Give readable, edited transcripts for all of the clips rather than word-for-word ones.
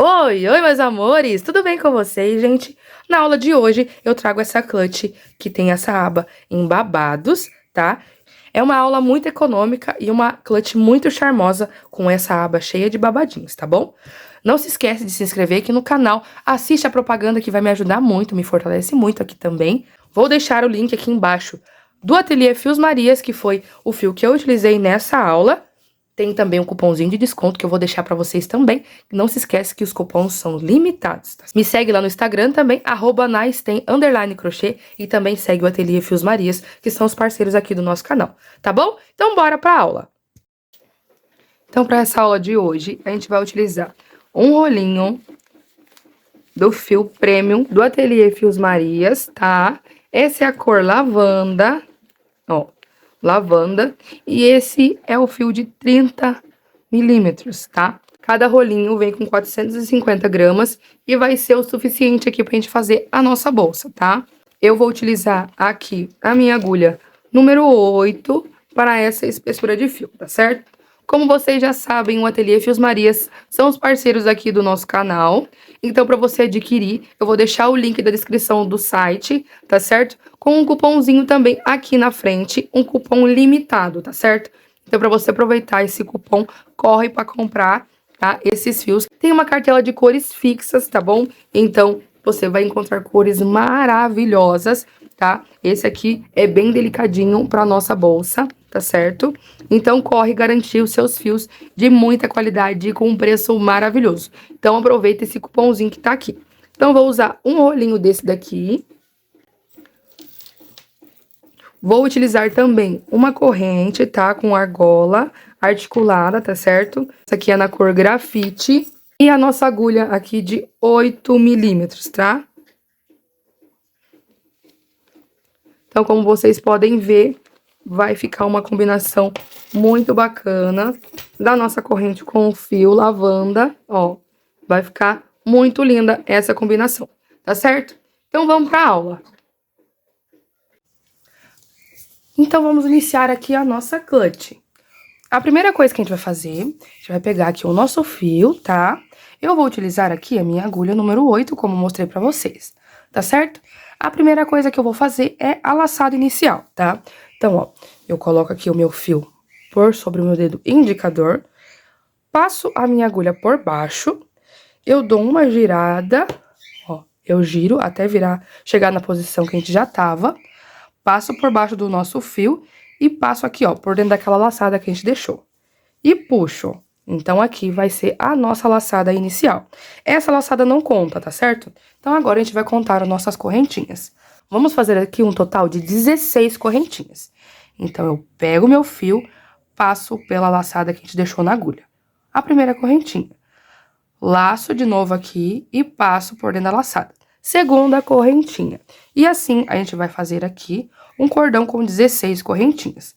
Oi, meus amores! Tudo bem com vocês, gente? Na aula de hoje, eu trago essa clutch que tem essa aba em babados, tá? É uma aula muito econômica e uma clutch muito charmosa com essa aba cheia de babadinhos, tá bom? Não se esquece de se inscrever aqui no canal, assiste a propaganda que vai me ajudar muito, me fortalece muito aqui também. Vou deixar o link aqui embaixo do Ateliê Fios Marias, que foi o fio que eu utilizei nessa aula. Tem também um cupomzinho de desconto que eu vou deixar pra vocês também. Não se esquece que os cupons são limitados, tá? Me segue lá no Instagram também, @naistem_crochê, e também segue o Ateliê Fios Marias, que são os parceiros aqui do nosso canal, tá bom? Então bora pra aula! Então, para essa aula de hoje, a gente vai utilizar um rolinho do fio Premium do Ateliê Fios Marias, tá? Essa é a cor lavanda, ó. Lavanda, e esse é o fio de 30 milímetros, tá? Cada rolinho vem com 450 gramas e vai ser o suficiente aqui pra gente fazer a nossa bolsa, tá? Eu vou utilizar aqui a minha agulha número 8 para essa espessura de fio, tá certo? Como vocês já sabem, o Ateliê Fios Marias são os parceiros aqui do nosso canal. Então, para você adquirir, eu vou deixar o link da descrição do site, tá certo? Com um cupomzinho também aqui na frente, um cupom limitado, tá certo? Então, para você aproveitar esse cupom, corre para comprar, tá? Esses fios. Tem uma cartela de cores fixas, tá bom? Então, você vai encontrar cores maravilhosas, tá? Esse aqui é bem delicadinho para nossa bolsa, tá certo? Então, corre garantir os seus fios de muita qualidade e com um preço maravilhoso. Então, aproveita esse cupomzinho que tá aqui. Então, vou usar um rolinho desse daqui. Vou utilizar também uma corrente, tá? Com argola articulada, tá certo? Essa aqui é na cor grafite. E a nossa agulha aqui de 8 milímetros, tá? Então, como vocês podem ver, vai ficar uma combinação muito bacana da nossa corrente com o fio lavanda, ó. Vai ficar muito linda essa combinação, tá certo? Então, vamos pra aula. Então, vamos iniciar aqui a nossa clutch. A primeira coisa que a gente vai fazer, a gente vai pegar aqui o nosso fio, tá? Eu vou utilizar aqui a minha agulha número 8, como mostrei pra vocês, tá certo? A primeira coisa que eu vou fazer é a laçada inicial, tá? Então, ó, eu coloco aqui o meu fio por sobre o meu dedo indicador, passo a minha agulha por baixo, eu dou uma girada, ó, eu giro até chegar na posição que a gente já tava, passo por baixo do nosso fio e passo aqui, ó, por dentro daquela laçada que a gente deixou. E puxo. Então, aqui vai ser a nossa laçada inicial. Essa laçada não conta, tá certo? Então, agora a gente vai contar as nossas correntinhas. Vamos fazer aqui um total de 16 correntinhas. Então, eu pego o meu fio, passo pela laçada que a gente deixou na agulha. A primeira correntinha. Laço de novo aqui e passo por dentro da laçada. Segunda correntinha. E assim, a gente vai fazer aqui um cordão com 16 correntinhas.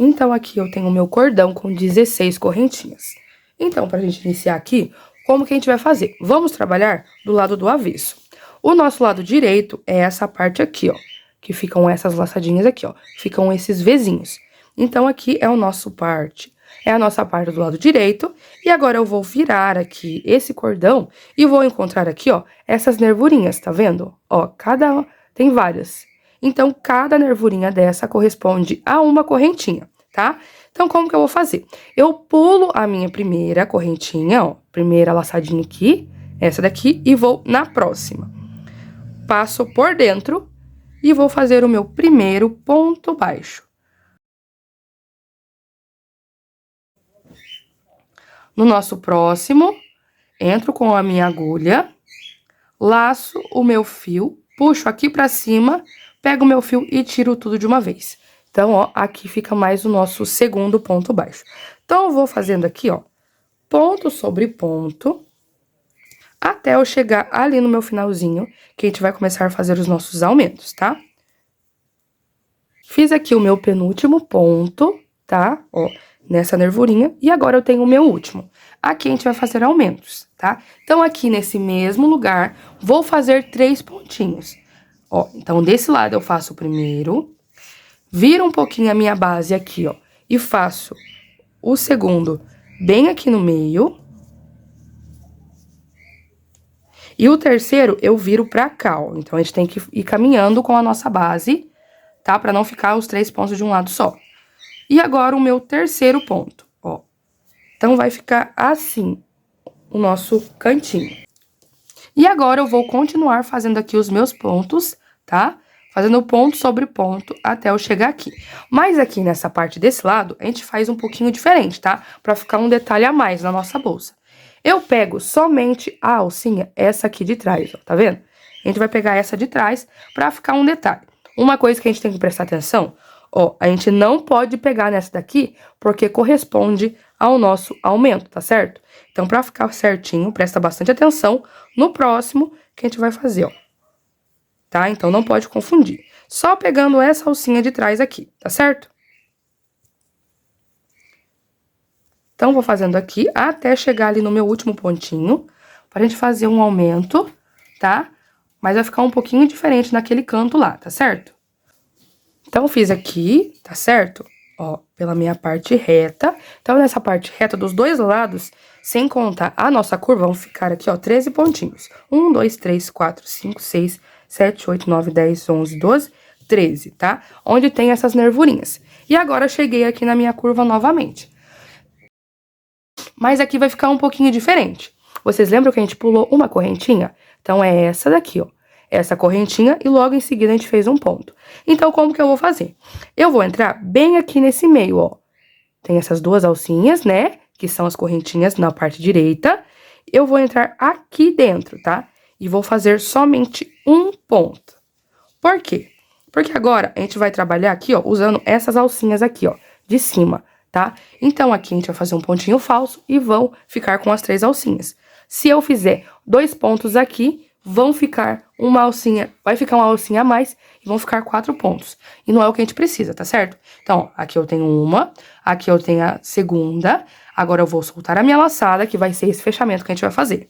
Então, aqui eu tenho o meu cordão com 16 correntinhas. Então, pra gente iniciar aqui, como que a gente vai fazer? Vamos trabalhar do lado do avesso. O nosso lado direito é essa parte aqui, ó, que ficam essas laçadinhas aqui, ó, ficam esses vezinhos. Então, aqui é a nossa parte do lado direito, e agora eu vou virar aqui esse cordão e vou encontrar aqui, ó, essas nervurinhas, tá vendo? Ó, tem várias. Então, cada nervurinha dessa corresponde a uma correntinha, tá? Então, como que eu vou fazer? Eu pulo a minha primeira correntinha, ó, primeira laçadinha aqui, essa daqui, e vou na próxima. Passo por dentro e vou fazer o meu primeiro ponto baixo. No nosso próximo, entro com a minha agulha, laço o meu fio, puxo aqui pra cima, pego o meu fio e tiro tudo de uma vez. Então, ó, aqui fica mais o nosso segundo ponto baixo. Então, eu vou fazendo aqui, ó, ponto sobre ponto, até eu chegar ali no meu finalzinho, que a gente vai começar a fazer os nossos aumentos, tá? Fiz aqui o meu penúltimo ponto, tá? Ó, nessa nervurinha, e agora eu tenho o meu último. Aqui a gente vai fazer aumentos, tá? Então, aqui nesse mesmo lugar, vou fazer 3 pontinhos. Ó, então, desse lado eu faço o primeiro, viro um pouquinho a minha base aqui, ó, e faço o segundo bem aqui no meio. E o terceiro eu viro pra cá, ó. Então, a gente tem que ir caminhando com a nossa base, tá? Pra não ficar os 3 pontos de um lado só. E agora, o meu terceiro ponto, ó. Então, vai ficar assim, o nosso cantinho. E agora, eu vou continuar fazendo aqui os meus pontos, tá? Fazendo ponto sobre ponto até eu chegar aqui. Mas aqui nessa parte desse lado, a gente faz um pouquinho diferente, tá? Pra ficar um detalhe a mais na nossa bolsa. Eu pego somente a alcinha, essa aqui de trás, ó, tá vendo? A gente vai pegar essa de trás pra ficar um detalhe. Uma coisa que a gente tem que prestar atenção, ó, a gente não pode pegar nessa daqui, porque corresponde ao nosso aumento, tá certo? Então, pra ficar certinho, presta bastante atenção no próximo que a gente vai fazer, ó. Tá? Então, não pode confundir. Só pegando essa alcinha de trás aqui, tá certo? Então, vou fazendo aqui até chegar ali no meu último pontinho, pra gente fazer um aumento, tá? Mas vai ficar um pouquinho diferente naquele canto lá, tá certo? Então, fiz aqui, tá certo? Ó, pela minha parte reta. Então, nessa parte reta dos dois lados, sem contar a nossa curva, vão ficar aqui, ó, 13 pontinhos. 1, 2, 3, 4, 5, 6, 7, 8, 9, 10, 11, 12, 13, tá? Onde tem essas nervurinhas. E agora, cheguei aqui na minha curva novamente. Mas aqui vai ficar um pouquinho diferente. Vocês lembram que a gente pulou uma correntinha? Então, é essa daqui, ó. Essa correntinha e logo em seguida a gente fez um ponto. Então, como que eu vou fazer? Eu vou entrar bem aqui nesse meio, ó. Tem essas duas alcinhas, né? Que são as correntinhas na parte direita. Eu vou entrar aqui dentro, tá? E vou fazer somente um ponto. Por quê? Porque agora a gente vai trabalhar aqui, ó, usando essas alcinhas aqui, ó, de cima, tá? Então, aqui a gente vai fazer um pontinho falso e vão ficar com as 3 alcinhas. Se eu fizer 2 pontos aqui, vão ficar uma alcinha, vai ficar uma alcinha a mais e vão ficar 4 pontos. E não é o que a gente precisa, tá certo? Então, aqui eu tenho uma, aqui eu tenho a segunda, agora eu vou soltar a minha laçada, que vai ser esse fechamento que a gente vai fazer.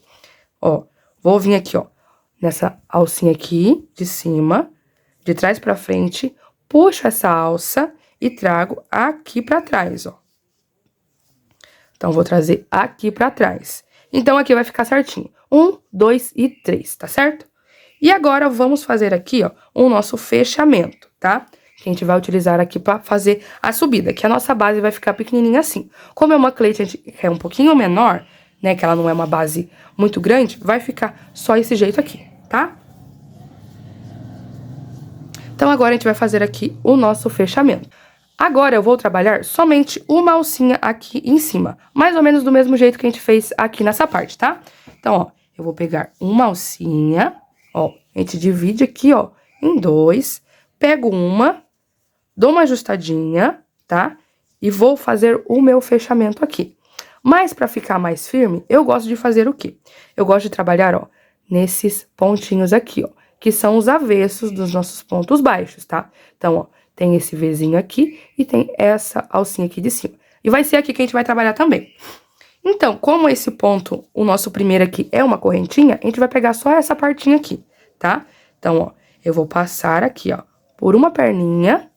Ó, vou vir aqui, ó, nessa alcinha aqui, de cima, de trás pra frente, puxo essa alça e trago aqui pra trás, ó. Então, vou trazer aqui pra trás. Então, aqui vai ficar certinho. 1, 2 e 3, tá certo? E agora, vamos fazer aqui, ó, o nosso fechamento, tá? Que a gente vai utilizar aqui pra fazer a subida, que a nossa base vai ficar pequenininha assim. Como é uma clate, a gente quer um pouquinho menor, né, que ela não é uma base muito grande, vai ficar só esse jeito aqui, tá? Então, agora a gente vai fazer aqui o nosso fechamento. Agora, eu vou trabalhar somente uma alcinha aqui em cima, mais ou menos do mesmo jeito que a gente fez aqui nessa parte, tá? Então, ó, eu vou pegar uma alcinha, ó, a gente divide aqui, ó, em 2, pego uma, dou uma ajustadinha, tá? E vou fazer o meu fechamento aqui. Mas, pra ficar mais firme, eu gosto de fazer o quê? Eu gosto de trabalhar, ó, nesses pontinhos aqui, ó, que são os avessos dos nossos pontos baixos, tá? Então, ó, tem esse Vzinho aqui e tem essa alcinha aqui de cima. E vai ser aqui que a gente vai trabalhar também. Então, como esse ponto, o nosso primeiro aqui é uma correntinha, a gente vai pegar só essa partinha aqui, tá? Então, ó, eu vou passar aqui, ó, por uma perninha,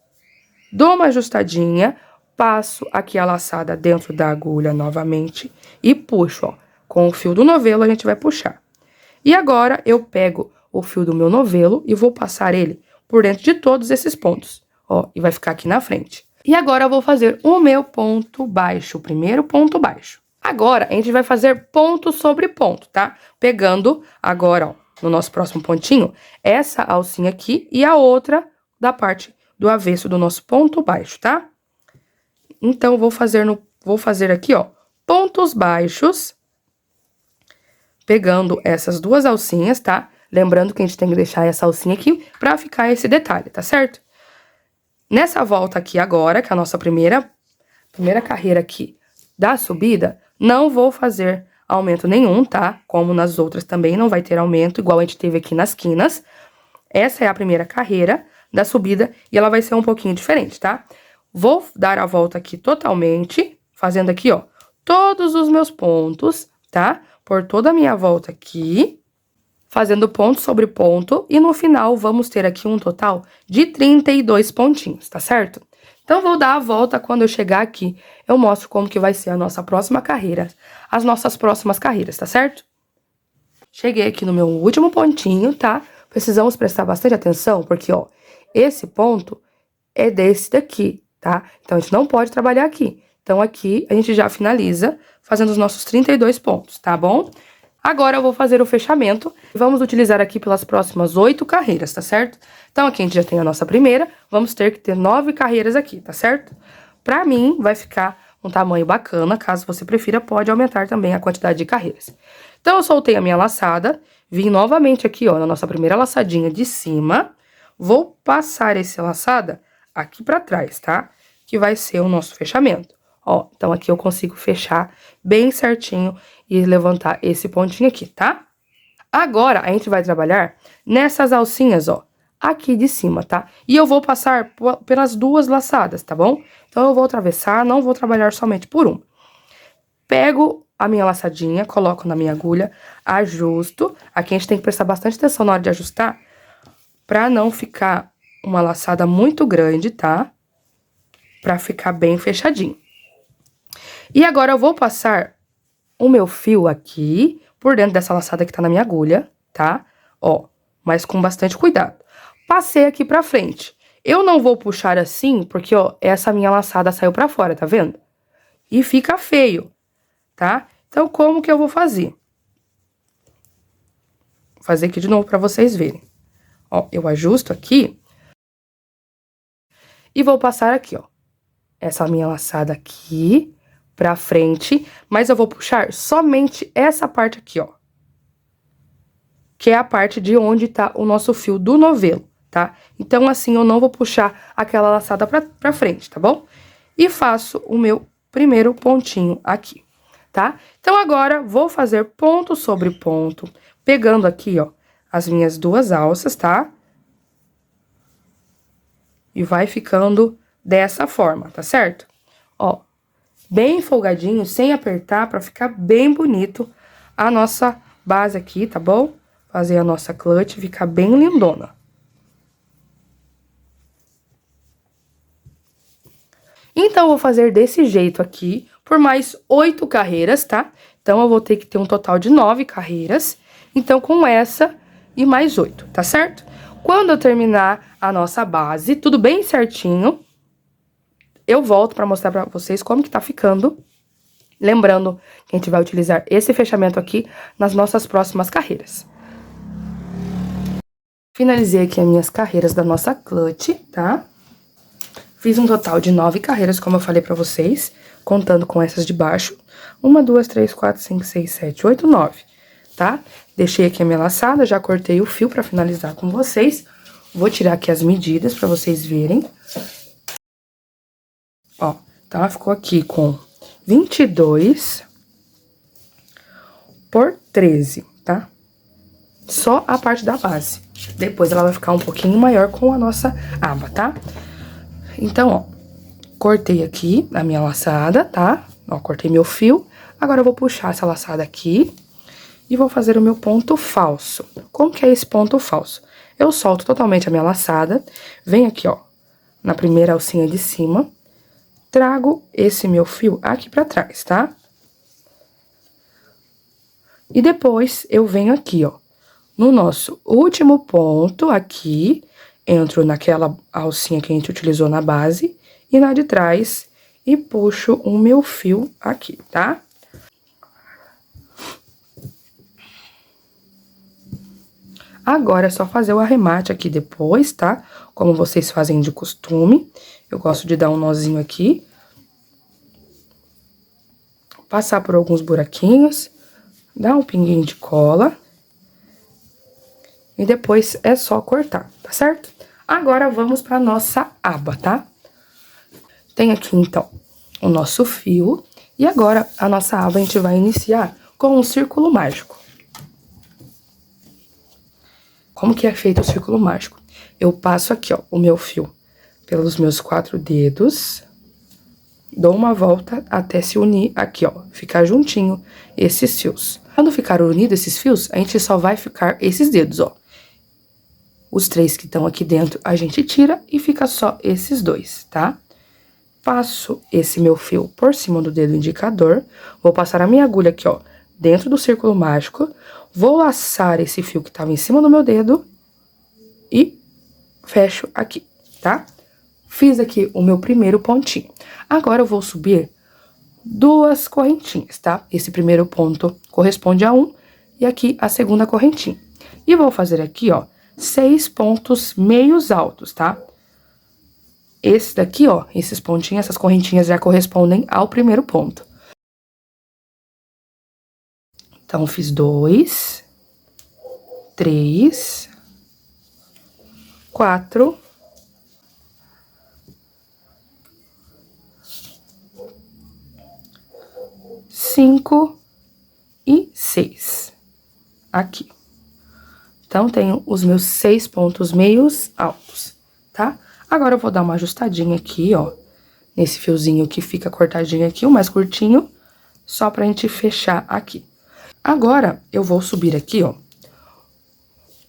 dou uma ajustadinha, passo aqui a laçada dentro da agulha novamente e puxo, ó. Com o fio do novelo a gente vai puxar. E agora, eu pego o fio do meu novelo e vou passar ele por dentro de todos esses pontos, ó, e vai ficar aqui na frente. E agora, eu vou fazer o meu ponto baixo, o primeiro ponto baixo. Agora, a gente vai fazer ponto sobre ponto, tá? Pegando agora, ó, no nosso próximo pontinho, essa alcinha aqui e a outra da parte do avesso do nosso ponto baixo, tá? Então, vou fazer aqui, ó, pontos baixos, pegando essas duas alcinhas, tá? Lembrando que a gente tem que deixar essa alcinha aqui pra ficar esse detalhe, tá certo? Nessa volta aqui agora, que é a nossa primeira carreira aqui da subida, não vou fazer aumento nenhum, tá? Como nas outras também não vai ter aumento, igual a gente teve aqui nas quinas. Essa é a primeira carreira da subida e ela vai ser um pouquinho diferente, tá? Vou dar a volta aqui totalmente, fazendo aqui, ó, todos os meus pontos, tá? Por toda a minha volta aqui, fazendo ponto sobre ponto, e no final vamos ter aqui um total de 32 pontinhos, tá certo? Então, vou dar a volta quando eu chegar aqui, eu mostro como que vai ser a nossa próxima carreira, as nossas próximas carreiras, tá certo? cheguei aqui no meu último pontinho, tá? Precisamos prestar bastante atenção, porque, ó, esse ponto é desse daqui, tá? Então, a gente não pode trabalhar aqui. Então, aqui, a gente já finaliza fazendo os nossos 32 pontos, tá bom? Agora, eu vou fazer o fechamento. Vamos utilizar aqui pelas próximas 8 carreiras, tá certo? Então, aqui a gente já tem a nossa primeira. Vamos ter que ter 9 carreiras aqui, tá certo? Pra mim, vai ficar um tamanho bacana. Caso você prefira, pode aumentar também a quantidade de carreiras. Então, eu soltei a minha laçada. Vim novamente aqui, ó, na nossa primeira laçadinha de cima. Vou passar essa laçada aqui pra trás, tá? Que vai ser o nosso fechamento. Ó, então aqui eu consigo fechar bem certinho e levantar esse pontinho aqui, tá? Agora, a gente vai trabalhar nessas alcinhas, ó, aqui de cima, tá? E eu vou passar pelas duas laçadas, tá bom? Então, eu vou atravessar, não vou trabalhar somente por uma. Pego a minha laçadinha, coloco na minha agulha, ajusto. Aqui a gente tem que prestar bastante atenção na hora de ajustar, pra não ficar uma laçada muito grande, tá? Pra ficar bem fechadinho. E agora, eu vou passar o meu fio aqui, por dentro dessa laçada que tá na minha agulha, tá? Ó, mas com bastante cuidado. Passei aqui pra frente. Eu não vou puxar assim, porque, ó, essa minha laçada saiu pra fora, tá vendo? E fica feio, tá? Então, como que eu vou fazer? Vou fazer aqui de novo pra vocês verem. Ó, eu ajusto aqui. E vou passar aqui, ó. Essa minha laçada aqui pra frente, mas eu vou puxar somente essa parte aqui, ó. Que é a parte de onde tá o nosso fio do novelo, tá? Então, assim, eu não vou puxar aquela laçada pra frente, tá bom? E faço o meu primeiro pontinho aqui, tá? Então, agora, vou fazer ponto sobre ponto, pegando aqui, ó, as minhas duas alças, tá? E vai ficando dessa forma, tá certo? Ó, bem folgadinho, sem apertar, pra ficar bem bonito a nossa base aqui, tá bom? Fazer a nossa clutch ficar bem lindona. Então, eu vou fazer desse jeito aqui, por mais 8 carreiras, tá? Então, eu vou ter que ter um total de 9 carreiras. Então, com essa e mais 8, tá certo? Quando eu terminar a nossa base, tudo bem certinho, eu volto pra mostrar pra vocês como que tá ficando. Lembrando que a gente vai utilizar esse fechamento aqui nas nossas próximas carreiras. Finalizei aqui as minhas carreiras da nossa clutch, tá? Fiz um total de 9 carreiras, como eu falei pra vocês, contando com essas de baixo. 1, 2, 3, 4, 5, 6, 7, 8, 9, tá? Deixei aqui a minha laçada, já cortei o fio pra finalizar com vocês. Vou tirar aqui as medidas pra vocês verem. Ó, então ela ficou aqui com 22 por 13, tá? Só a parte da base. Depois ela vai ficar um pouquinho maior com a nossa aba, tá? Então, ó, cortei aqui a minha laçada, tá? Ó, cortei meu fio. Agora eu vou puxar essa laçada aqui e vou fazer o meu ponto falso. Como que é esse ponto falso? Eu solto totalmente a minha laçada, venho aqui, ó, na primeira alcinha de cima, trago esse meu fio aqui pra trás, tá? E depois eu venho aqui, ó, no nosso último ponto aqui, entro naquela alcinha que a gente utilizou na base e na de trás e puxo o meu fio aqui, tá? Agora é só fazer o arremate aqui depois, tá? Como vocês fazem de costume. Eu gosto de dar um nozinho aqui. Passar por alguns buraquinhos. Dar um pinguinho de cola. E depois é só cortar, tá certo? Agora, vamos pra nossa aba, tá? Tem aqui, então, o nosso fio. E agora, a nossa aba a gente vai iniciar com um círculo mágico. Como que é feito o círculo mágico? Eu passo aqui, ó, o meu fio pelos meus 4 dedos. Dou uma volta até se unir aqui, ó, ficar juntinho esses fios. Quando ficar unido esses fios, a gente só vai ficar esses dedos, ó. Os 3 que estão aqui dentro, a gente tira e fica só esses 2, tá? Passo esse meu fio por cima do dedo indicador. Vou passar a minha agulha aqui, ó, dentro do círculo mágico, vou laçar esse fio que tava em cima do meu dedo e fecho aqui, tá? Fiz aqui o meu primeiro pontinho. Agora eu vou subir 2 correntinhas, tá? Esse primeiro ponto corresponde a 1 e aqui a segunda correntinha. E vou fazer aqui, ó, 6 pontos meios altos, tá? Esse daqui, ó, esses pontinhos, essas correntinhas já correspondem ao primeiro ponto. Então, fiz 2, 3, 4, 5 e 6. Aqui. Então, tenho os meus 6 pontos meios altos, tá? Agora, eu vou dar uma ajustadinha aqui, ó, nesse fiozinho que fica cortadinho aqui, o mais curtinho, só pra gente fechar aqui. Agora, eu vou subir aqui, ó,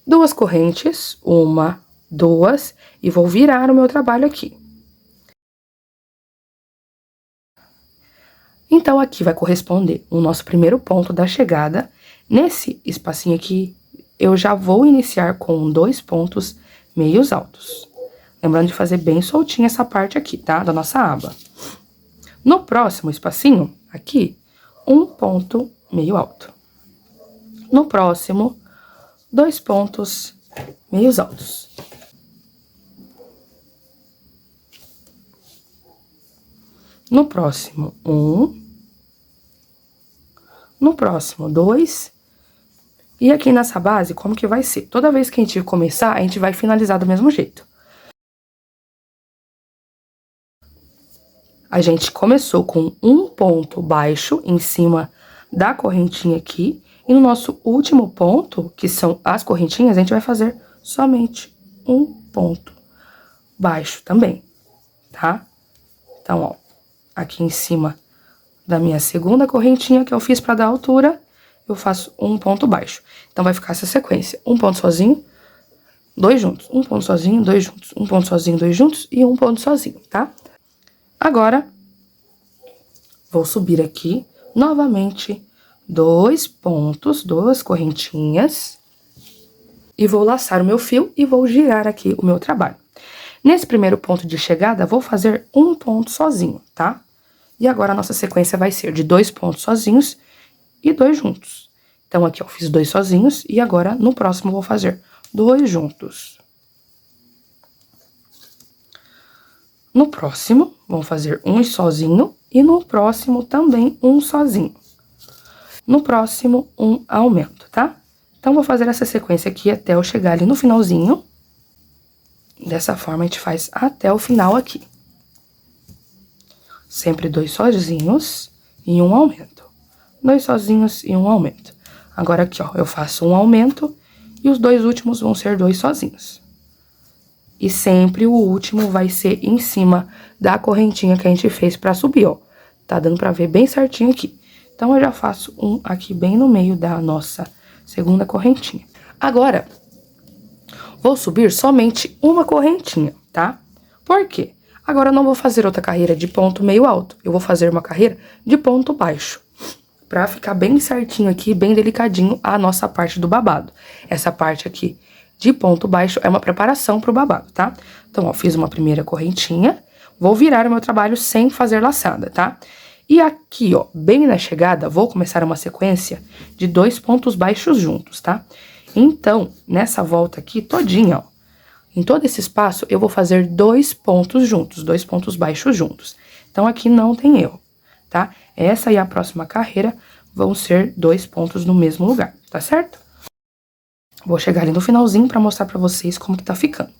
2 correntes, 1, 2, e vou virar o meu trabalho aqui. Então, aqui vai corresponder o nosso primeiro ponto da chegada. Nesse espacinho aqui, eu já vou iniciar com 2 pontos meios altos. Lembrando de fazer bem soltinha essa parte aqui, tá? Da nossa aba. No próximo espacinho, aqui, 1 ponto meio alto. No próximo, 2 pontos meios altos. No próximo, 1. No próximo, 2. E aqui nessa base, como que vai ser? Toda vez que a gente começar, a gente vai finalizar do mesmo jeito. A gente começou com um ponto baixo em cima da correntinha aqui. E no nosso último ponto, que são as correntinhas, a gente vai fazer somente um ponto baixo também, tá? Então, ó, aqui em cima da minha segunda correntinha que eu fiz pra dar altura, eu faço um ponto baixo. Então, vai ficar essa sequência: um ponto sozinho, 2 juntos, um ponto sozinho, 2 juntos, um ponto sozinho, 2 juntos e um ponto sozinho, tá? Agora, vou subir aqui novamente 2 pontos, 2 correntinhas, e vou laçar o meu fio e vou girar aqui o meu trabalho. Nesse primeiro ponto de chegada, vou fazer um ponto sozinho, tá? E agora a nossa sequência vai ser de 2 pontos sozinhos e 2 juntos. Então, aqui eu fiz 2 sozinhos e agora no próximo eu vou fazer 2 juntos. No próximo, vamos fazer um sozinho e no próximo também um sozinho. No próximo, um aumento, tá? Então, vou fazer essa sequência aqui até eu chegar ali no finalzinho. Dessa forma, a gente faz até o final aqui. Sempre 2 sozinhos e um aumento. 2 sozinhos e um aumento. Agora, aqui, ó, eu faço um aumento e os 2 últimos vão ser 2 sozinhos. E sempre o último vai ser em cima da correntinha que a gente fez pra subir, ó. Tá dando pra ver bem certinho aqui. Então, eu já faço um aqui bem no meio da nossa segunda correntinha. Agora, vou subir somente uma correntinha, tá? Por quê? Agora, eu não vou fazer outra carreira de ponto meio alto. Eu vou fazer uma carreira de ponto baixo. Pra ficar bem certinho aqui, bem delicadinho a nossa parte do babado. Essa parte aqui de ponto baixo é uma preparação pro babado, tá? Então, ó, fiz uma primeira correntinha, vou virar o meu trabalho sem fazer laçada, tá? E aqui, ó, bem na chegada, vou começar uma sequência de 2 pontos baixos juntos, tá? Então, nessa volta aqui todinha, ó, em todo esse espaço, eu vou fazer 2 pontos juntos, 2 pontos baixos juntos. Então, aqui não tem erro, tá? Essa e a próxima carreira vão ser 2 pontos no mesmo lugar, tá certo? Vou chegar ali no finalzinho pra mostrar pra vocês como que tá ficando.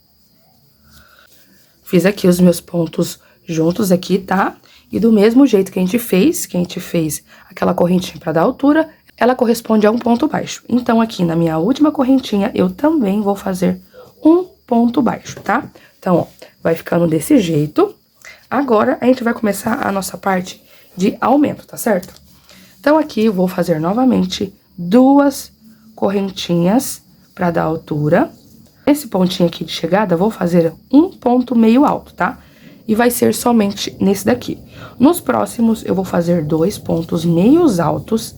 Fiz aqui os meus pontos juntos aqui, tá? E do mesmo jeito que a gente fez aquela correntinha pra dar altura, ela corresponde a um ponto baixo. Então, aqui na minha última correntinha, eu também vou fazer um ponto baixo, tá? Então, ó, vai ficando desse jeito. Agora, a gente vai começar a nossa parte de aumento, tá certo? Então, aqui eu vou fazer novamente 2 correntinhas pra dar altura. Nesse pontinho aqui de chegada, vou fazer um ponto meio alto, tá? E vai ser somente nesse daqui. Nos próximos, eu vou fazer 2 pontos meios altos.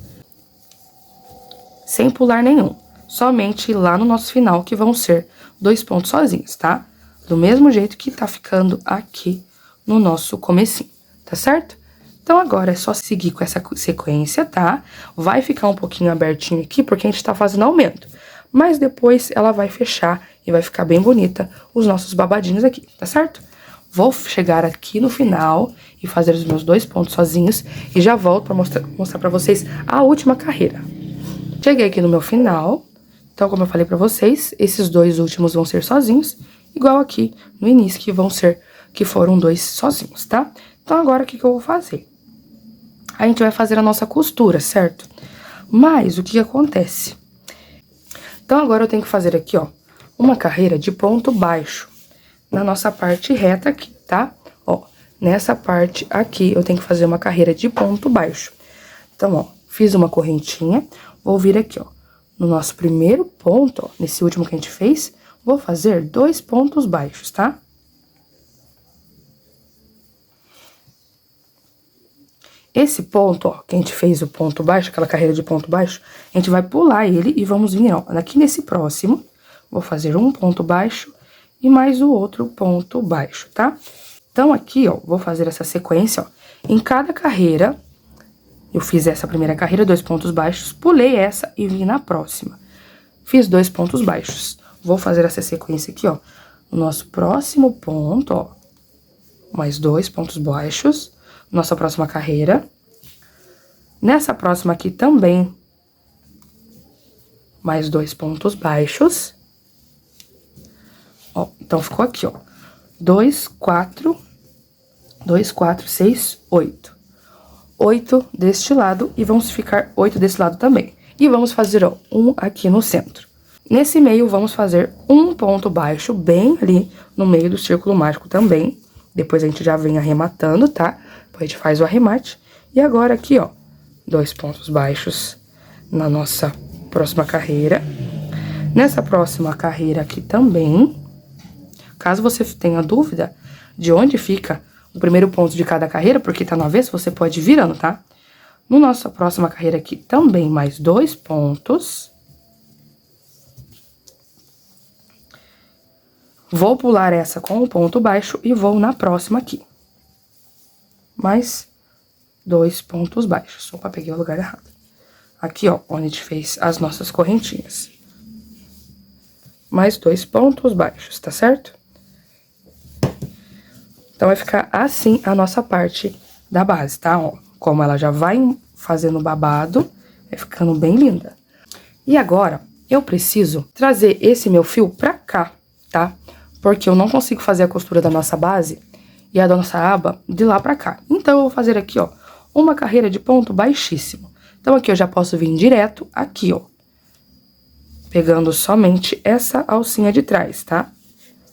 sem pular nenhum. Somente lá no nosso final, que vão ser 2 pontos sozinhos, tá? Do mesmo jeito que tá ficando aqui no nosso comecinho, tá certo? Então, agora é só seguir com essa sequência, tá? Vai ficar um pouquinho abertinho aqui, porque a gente tá fazendo aumento. Mas depois ela vai fechar e vai ficar bem bonita os nossos babadinhos aqui, tá certo? Vou chegar aqui no final e fazer os meus 2 pontos sozinhos e já volto pra mostrar pra vocês a última carreira. Cheguei aqui no meu final, então, como eu falei pra vocês, esses 2 últimos vão ser sozinhos, igual aqui no início, que foram 2 sozinhos, tá? Então, agora, o que eu vou fazer? A gente vai fazer a nossa costura, certo? Mas, o que acontece? Então, agora eu tenho que fazer aqui, ó, uma carreira de ponto baixo na nossa parte reta aqui, tá? Ó, nessa parte aqui eu tenho que fazer uma carreira de ponto baixo. Então, ó, fiz uma correntinha, vou vir aqui, ó, no nosso primeiro ponto, ó, nesse último que a gente fez, vou fazer 2 pontos baixos, tá? Esse ponto, ó, que a gente fez o ponto baixo, aquela carreira de ponto baixo, a gente vai pular ele e vamos vir, ó, aqui nesse próximo, vou fazer um ponto baixo e mais o outro ponto baixo, tá? Então, aqui, ó, vou fazer essa sequência, ó, em cada carreira, eu fiz essa primeira carreira, 2 pontos baixos, pulei essa e vim na próxima. Fiz 2 pontos baixos. Vou fazer essa sequência aqui, ó, no nosso próximo ponto, ó, mais 2 pontos baixos, nossa próxima carreira. Nessa próxima aqui também, mais 2 pontos baixos. Ó, então, ficou aqui, ó, 2, 4, 6, 8. 8 deste lado e vamos ficar 8 desse lado também. E vamos fazer, ó, um aqui no centro. Nesse meio, vamos fazer um ponto baixo bem ali no meio do círculo mágico também. Depois a gente já vem arrematando, tá? Depois a gente faz o arremate. E agora aqui, ó, 2 pontos baixos na nossa próxima carreira. Nessa próxima carreira aqui também, caso você tenha dúvida de onde fica o primeiro ponto de cada carreira, porque tá no avesso, você pode ir virando, tá? No nossa próxima carreira aqui também mais 2 pontos. Vou pular essa com o ponto baixo e vou na próxima aqui. Mais 2 pontos baixos. Opa, peguei o lugar errado. Aqui, ó, onde a gente fez as nossas correntinhas. Mais 2 pontos baixos, tá certo? Então, vai ficar assim a nossa parte da base, tá? Ó, como ela já vai fazendo babado, vai ficando bem linda. E agora, eu preciso trazer esse meu fio pra cá, tá? Porque eu não consigo fazer a costura da nossa base e a da nossa aba de lá pra cá. Então, eu vou fazer aqui, ó, uma carreira de ponto baixíssimo. Então, aqui eu já posso vir direto aqui, ó, pegando somente essa alcinha de trás, tá?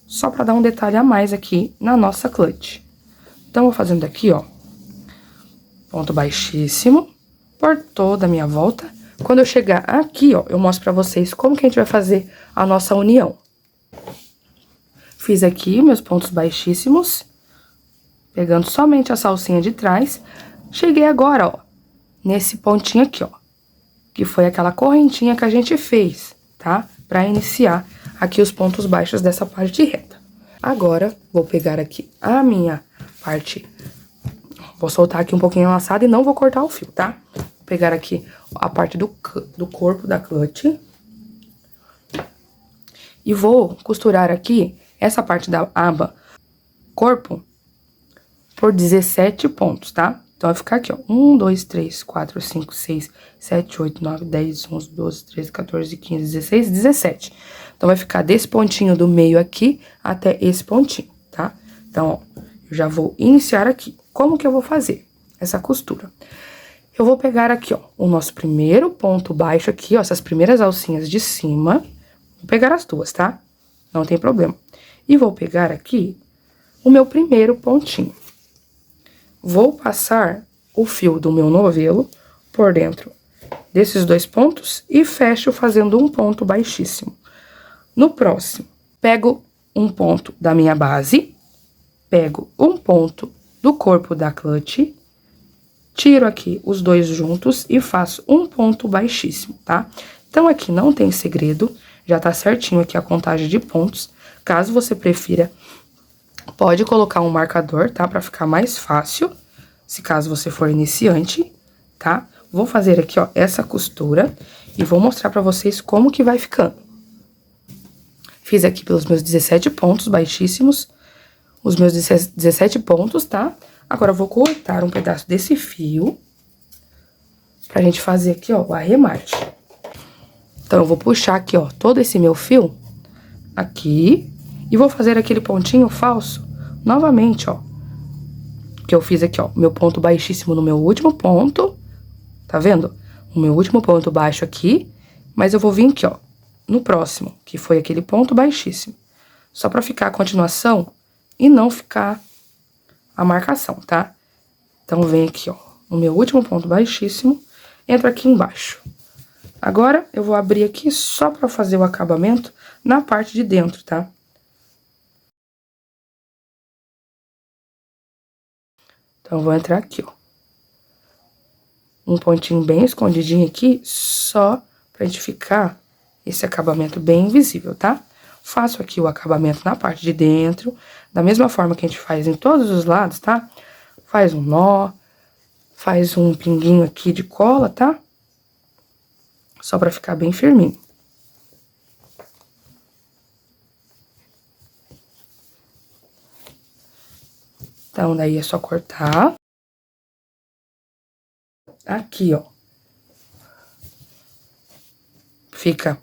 Só pra dar um detalhe a mais aqui na nossa clutch. Então, vou fazendo aqui, ó, ponto baixíssimo por toda a minha volta. Quando eu chegar aqui, ó, eu mostro pra vocês como que a gente vai fazer a nossa união. Fiz aqui meus pontos baixíssimos, pegando somente a salsinha de trás. Cheguei agora, ó, nesse pontinho aqui, ó, que foi aquela correntinha que a gente fez, tá? Pra iniciar aqui os pontos baixos dessa parte reta. Agora, vou pegar aqui a minha parte, vou soltar aqui um pouquinho a laçada e não vou cortar o fio, tá? Vou pegar aqui a parte do corpo da clutch. E vou costurar aqui essa parte da aba corpo por 17 pontos, tá? Então, vai ficar aqui, ó, 1, 2, 3, 4, 5, 6, 7, 8, 9, 10, 11, 12, 13, 14, 15, 16, 17. Então, vai ficar desse pontinho do meio aqui até esse pontinho, tá? Então, ó, eu já vou iniciar aqui. Como que eu vou fazer essa costura? Eu vou pegar aqui, ó, o nosso primeiro ponto baixo aqui, ó, essas primeiras alcinhas de cima. Vou pegar as duas, tá? Não tem problema. E vou pegar aqui o meu primeiro pontinho. Vou passar o fio do meu novelo por dentro desses 2 pontos e fecho fazendo um ponto baixíssimo. No próximo, pego um ponto da minha base, pego um ponto do corpo da clutch, tiro aqui os 2 juntos e faço um ponto baixíssimo, tá? Então, aqui não tem segredo, já tá certinho aqui a contagem de pontos. Caso você prefira, pode colocar um marcador, tá? Pra ficar mais fácil, se caso você for iniciante, tá? Vou fazer aqui, ó, essa costura e vou mostrar pra vocês como que vai ficando. Fiz aqui pelos meus 17 pontos baixíssimos, os meus 17 pontos, tá? Agora, eu vou cortar um pedaço desse fio pra gente fazer aqui, ó, o arremate. Então, eu vou puxar aqui, ó, todo esse meu fio aqui e vou fazer aquele pontinho falso novamente, ó. Que eu fiz aqui, ó, meu ponto baixíssimo no meu último ponto, tá vendo? O meu último ponto baixo aqui, mas eu vou vir aqui, ó, no próximo, que foi aquele ponto baixíssimo. Só pra ficar a continuação e não ficar a marcação, tá? Então, vem aqui, ó, no meu último ponto baixíssimo, entra aqui embaixo. Agora, eu vou abrir aqui só pra fazer o acabamento na parte de dentro, tá? Então, eu vou entrar aqui, ó. Um pontinho bem escondidinho aqui, só pra gente ficar esse acabamento bem visível, tá? Faço aqui o acabamento na parte de dentro, da mesma forma que a gente faz em todos os lados, tá? Faz um nó, faz um pinguinho aqui de cola, tá? Só pra ficar bem firminho. Então, daí é só cortar. Aqui, ó. Fica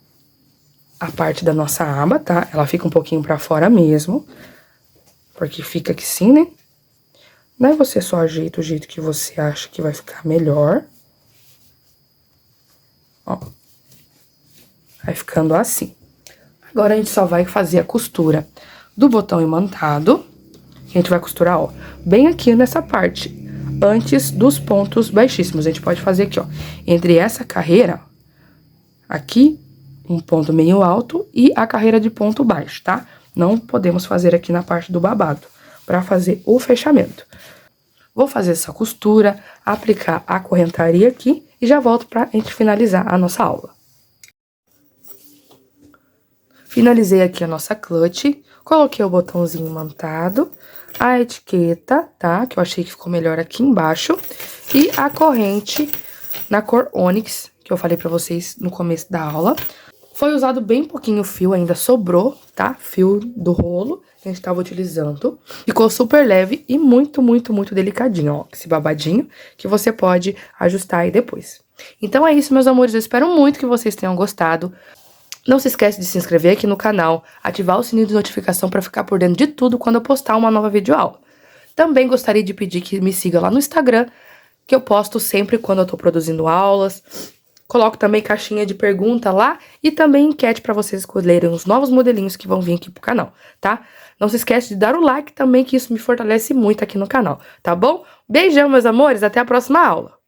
a parte da nossa aba, tá? Ela fica um pouquinho pra fora mesmo. Porque fica aqui assim, né? Daí você só ajeita o jeito que você acha que vai ficar melhor. Ó. Vai ficando assim. Agora, a gente só vai fazer a costura do botão imantado. A gente vai costurar, ó, bem aqui nessa parte, antes dos pontos baixíssimos. A gente pode fazer aqui, ó, entre essa carreira, aqui, um ponto meio alto e a carreira de ponto baixo, tá? Não podemos fazer aqui na parte do babado, pra fazer o fechamento. Vou fazer essa costura, aplicar a correntaria aqui e já volto pra gente finalizar a nossa aula. Finalizei aqui a nossa clutch, coloquei o botãozinho imantado, a etiqueta, tá? Que eu achei que ficou melhor aqui embaixo. E a corrente na cor ônix, que eu falei pra vocês no começo da aula. Foi usado bem pouquinho fio, ainda sobrou, tá? Fio do rolo que a gente tava utilizando. Ficou super leve e muito, muito, muito delicadinho, ó. Esse babadinho que você pode ajustar aí depois. Então é isso, meus amores. Eu espero muito que vocês tenham gostado. Não se esquece de se inscrever aqui no canal, ativar o sininho de notificação para ficar por dentro de tudo quando eu postar uma nova videoaula. Também gostaria de pedir que me siga lá no Instagram, que eu posto sempre quando eu tô produzindo aulas. Coloco também caixinha de pergunta lá e também enquete para vocês escolherem os novos modelinhos que vão vir aqui pro canal, tá? Não se esquece de dar o like também, que isso me fortalece muito aqui no canal, tá bom? Beijão, meus amores, até a próxima aula!